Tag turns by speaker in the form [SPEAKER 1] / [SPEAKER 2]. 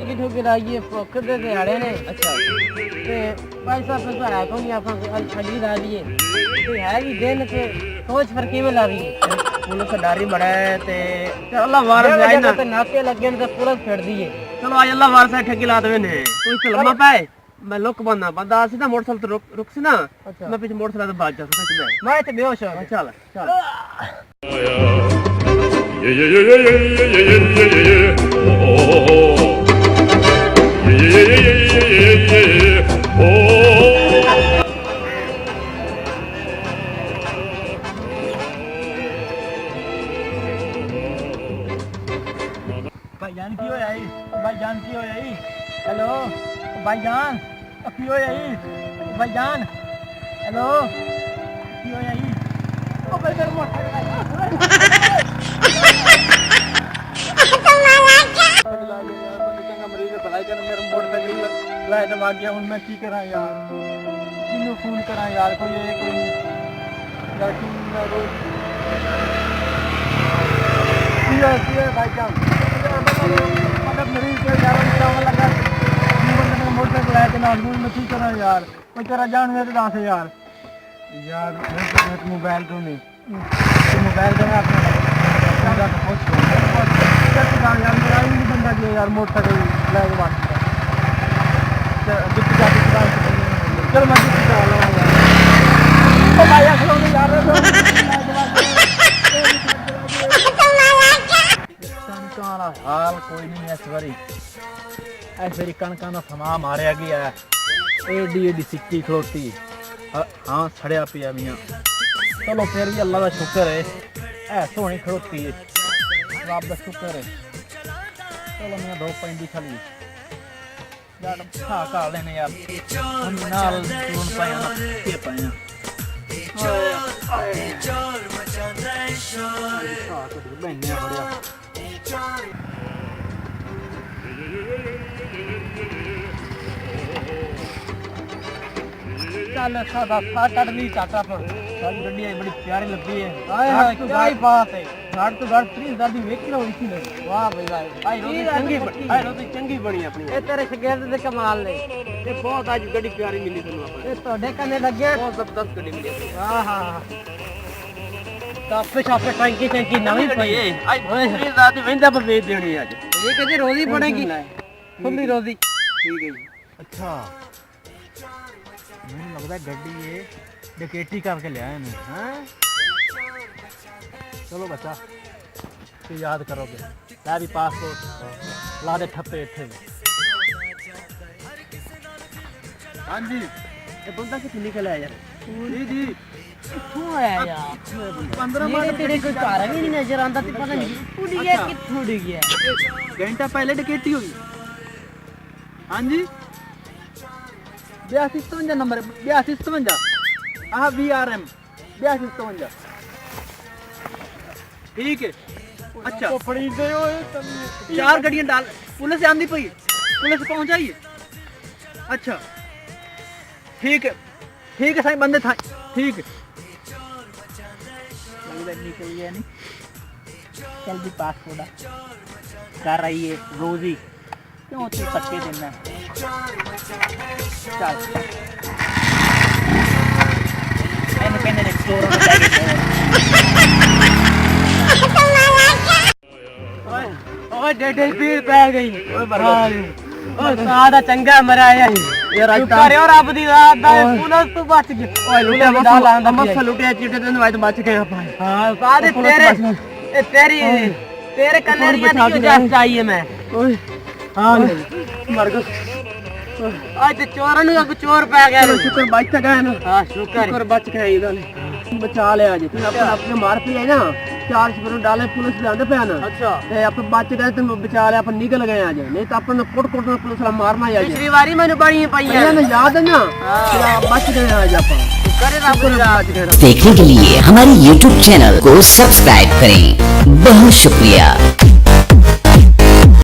[SPEAKER 1] ठगी ठुगी लाइए भुख दे दिहाड़े ने।
[SPEAKER 2] अच्छा
[SPEAKER 1] ते भाई साहब तो है को नहीं आप ठगी ला दिए ते है भी दिन ते सोच पर किवें ला रही है।
[SPEAKER 2] पुलिस का डर ही बड़ा है ते अल्लाह वारस आए ना
[SPEAKER 1] ते नाके लगे ने ते पुलिस फेड़ दी है।
[SPEAKER 2] चलो आज अल्लाह वारस आए ठगी ला देवे ने तू इथे लम्मा पाए मैं लुक बंदा बंदा आसी ना मोटरसाइकिल तो रुक सी ना मैं पीछे मोटरसाइकिल से भाग जा सकता
[SPEAKER 1] मैं ते बेहोश हो गया।
[SPEAKER 2] चल चल
[SPEAKER 3] ये
[SPEAKER 2] भाईजान की होया ई भाईजान की होया ई हेलो भाईजान की होया ई भाईजान हेलो की होया ई ओ भाई मेरा मोटरसाइकिल आ गया हूं मैं की करा यार किन्नू फोन करा यार कोई नहीं यार की भाईजान मतलब मरीज के यार लगा मोटरसाइकिल आया के नाल में की करा यार कोई तेरा जान मेरे दास है यार मैं मोबाइल तो नहीं मोबाइल तो मैं अपना यार मेरा ही नहीं बंदा दिया यार मोटरसाइकिल ले के बात चल मैं ओ भाई यार कणकां हाल कोई नहीं इस बारी कणकां का समा मारिया गया एडी एडी सिक्की खलोती हाँ सड़िया पिया मियाँ चलो फिर भी अल्लाह का शुक्र है सोहनी खड़ोती है रब का शुक्र है चलो मैं दो पैंदी खाली यार खा खा लेने यार हम नाल चून पाया ना के पाया चल सादा था कट ली चाचा पर सारी गड्डी आई बड़ी प्यारी लगती है हाय हाय क्या ही बात है घाट तो घाट 30,000 दी वेख लो इसी ने वाह भाई भाई रोटी चंगी बनी अपनी
[SPEAKER 1] ए तेरे शगिर्द दे कमाल ने
[SPEAKER 2] ये बहुत आज गड्डी प्यारी मिली तन्नू अपनी
[SPEAKER 1] ए तोड़े कने लगे
[SPEAKER 2] बहुत जबरदस्त गड्डी मिली अपनी
[SPEAKER 1] हां हां काफे शाफे टैंकी टैंकी नवी पई है
[SPEAKER 2] आज 30,000 दी वेंदा पर बेच देनी आज
[SPEAKER 1] ये कहते रोजी पड़ेगी फुल्ली रोजी
[SPEAKER 2] ठीक है जी
[SPEAKER 1] अच्छा ਮੈਨੂੰ ਲੱਗਦਾ ਗੱਡੀ ਇਹ ਡਕੈਤੀ ਕਰਕੇ ਲਿਆ ਇਹਨੂੰ ਹੈ ਚਲੋ ਬੱਚਾ ਤੇ ਯਾਦ ਕਰੋਗੇ ਲੈ ਵੀ ਪਾਸਪੋਰਟ ਲਾ ਦੇ ਠੱਪੇ ਇੱਥੇ
[SPEAKER 2] ਹਾਂਜੀ ਇਹ ਬੰਦਾ ਕਿੱਥੇ ਨਿਕਲ ਆਇਆ ਯਾਰ ਜੀ ਜੀ
[SPEAKER 1] ਕਿੱਥੋਂ ਆਇਆ ਯਾਰ
[SPEAKER 2] 15
[SPEAKER 1] ਮਿੰਟ ਤੇਰੇ ਕੋਈ ਘਰ ਵੀ ਨਹੀਂ ਨਜ਼ਰ ਆਉਂਦਾ ਤੇ ਪਤਾ ਨਹੀਂ ਉੱਡ ਗਿਆ ਕਿੱਥੋਂ ਉੱਡ ਗਿਆ
[SPEAKER 2] घंटा पहले डकैती हुई हाँ जी 8257 नंबर 8257 हाँ VRM 8257 ठीक है अच्छा
[SPEAKER 1] ਫੜੀ ਦੇ ਓਏ
[SPEAKER 2] 4 गड्डियां डाल पुलिस आंदी पई पुलिस पहुंचाई अच्छा ठीक है साईं बंदे था ठीक है लगता निकल गया नहीं
[SPEAKER 1] चल भी पासपोर्ट कर रही है रोजी क्यों तू धक्के देना चल एनु कहने ने चोरों को जाके ओए डेढ़ पीड़ पै गई ओए बर्बाद ओए सादा चंगा मराया
[SPEAKER 2] यार आज
[SPEAKER 1] कर और आप दी रात दा पुलिस तू बच गया
[SPEAKER 2] ओए लुटिया मस्त लुटिया चिट्टे दिन वाइट बच गए अपन
[SPEAKER 1] हां सादे तेरे तेरे कन्हैया की वजह चाहिए मैं
[SPEAKER 2] ओए हां मर गया
[SPEAKER 1] आज चोरों ने अब चोर पै गया
[SPEAKER 2] शुक्र बच गया ना
[SPEAKER 1] हां शुक्र
[SPEAKER 2] बच गया इधर बचा ले आज तू अपने मार पी है ना 4 स्प्रे डाले पुलिस लांदे पे ना
[SPEAKER 1] अच्छा
[SPEAKER 2] ते अपन बच गए तो बचा ले अपन निकल गए आज नहीं तो अपन कोट कोट में पुलिस ला मारना आज
[SPEAKER 1] पिछली बारी मैंने बड़ी पई है
[SPEAKER 2] ना याद है ना बच गए आज अपन
[SPEAKER 1] करे रब दी रात
[SPEAKER 4] देखने के लिए हमारे YouTube चैनल को सब्सक्राइब करें। बहुत शुक्रिया।